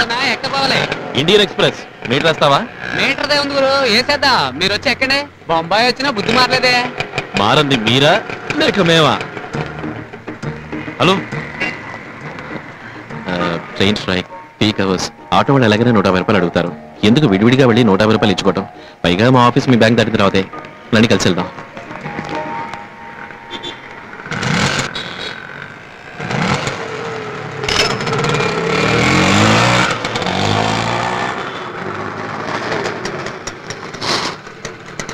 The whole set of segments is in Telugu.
ఆటోనా ఎక్కపోవాలి. ఇండియన్ ఎక్స్ప్రెస్ మీటర్ వేస్తావా? మీటర్ దే ఉంది గురు, వేసేద్దాం. మీరు వచ్చి ఎక్కండి. బొంబాయి వచ్చినా బుద్ధి మారలేదే. మారంది మీరా లేక మేమా? Hello, train strike, peak hours. Auto వాళ్ళు ఎలాగైనా 150 రూపాయలు అడుగుతారు. ఎందుకు విడివిడిగా వెళ్ళి 150 రూపాయలు ఇచ్చుకోవటం? పైగా మా ఆఫీస్ మీ బ్యాంక్ దాటిన తర్వాతే. నన్ను కలిసి వెళ్దాం.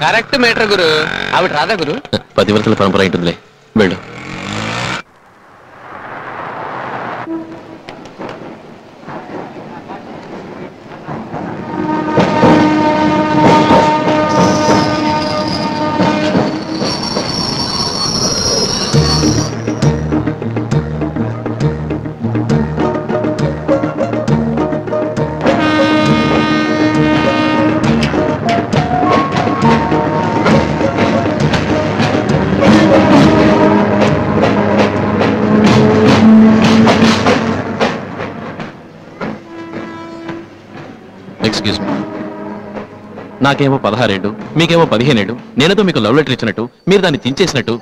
కరెక్ట్ మీటర్ గురు. ఆవిడ రాదా గురు? 10 వరకల పరంపర ఉంటుందిలే, వెళ్ళు. ఎక్స్క్యూజ్ మీ, నాకేమో 16 ఏళ్ళు, మీకేమో 15 ఏళ్ళు. నేనేదో మీకు లవ్ లెటర్ ఇచ్చినట్టు, మీరు దాన్ని చించేసినట్టు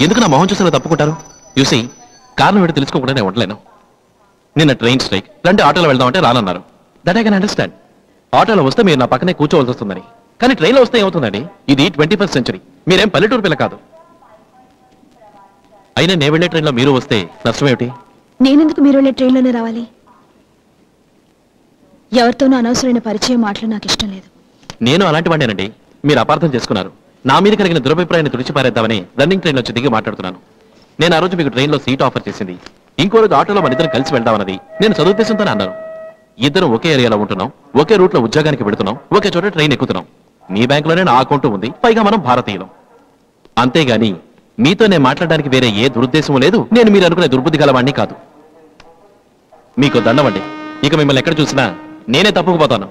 ఎందుకు నా మొహం చూసేలా తప్పుకుంటారు? యూసీ, కారణం ఏంటో తెలుసుకోకుండా నేను ఉండలేను. నిన్న ట్రైన్ స్ట్రైక్, రండి ఆటోలో వెళ్దామంటే రానన్నారు. That I can understand. ఆటోలో వస్తే మీరు నా పక్కనే కూర్చోవలసి వస్తుందని. కానీ ట్రైన్లో వస్తే ఏమవుతుందండి? ఇది 21st సెంచరీ, మీరేం పల్లెటూరు పిల్ల కాదు. అయినా నేను వెళ్ళే ట్రైన్లో మీరు వస్తే నష్టం ఏమిటి? నేనెందుకు మీరు వెళ్ళే ట్రైన్లోనే రావాలి? ఎవరితోనూ అనవసరమైన పరిచయం మాటలు నాకు ఇష్టం లేదు. నేను అలాంటి వాడినేనండి. మీరు అపార్థం చేసుకున్నారు. నా మీద కలిగిన దురభిప్రాయాన్ని తుడిచిపారేద్దామని రన్నింగ్ ట్రైన్ వచ్చి దిగి మాట్లాడుతున్నాను. నేను ఆ రోజు మీకు ట్రైన్లో సీట్ ఆఫర్ చేసింది, ఇంకో రోజు ఆటోలో మన ఇద్దరం కలిసి వెళ్దామన్నది నేను సదుద్దేశంతోనే అన్నాను. ఇద్దరం ఒకే ఏరియాలో ఉంటున్నాం, ఒకే రూట్లో ఉద్యోగానికి పెడుతున్నాం, ఒకే చోట ట్రైన్ ఎక్కుతున్నాం. మీ బ్యాంకులోనే నా అకౌంట్ ఉంది, పైగా మనం భారతీయులం. అంతేగాని మీతో నేను మాట్లాడడానికి వేరే ఏ దురుద్దేశం లేదు. నేను మీరు అనుకునే దుర్బుద్ధి గలవాణ్ణి కాదు. మీకు దండమండి. ఇక మిమ్మల్ని ఎక్కడ చూసినా నేనే తప్పుకుపోతాను.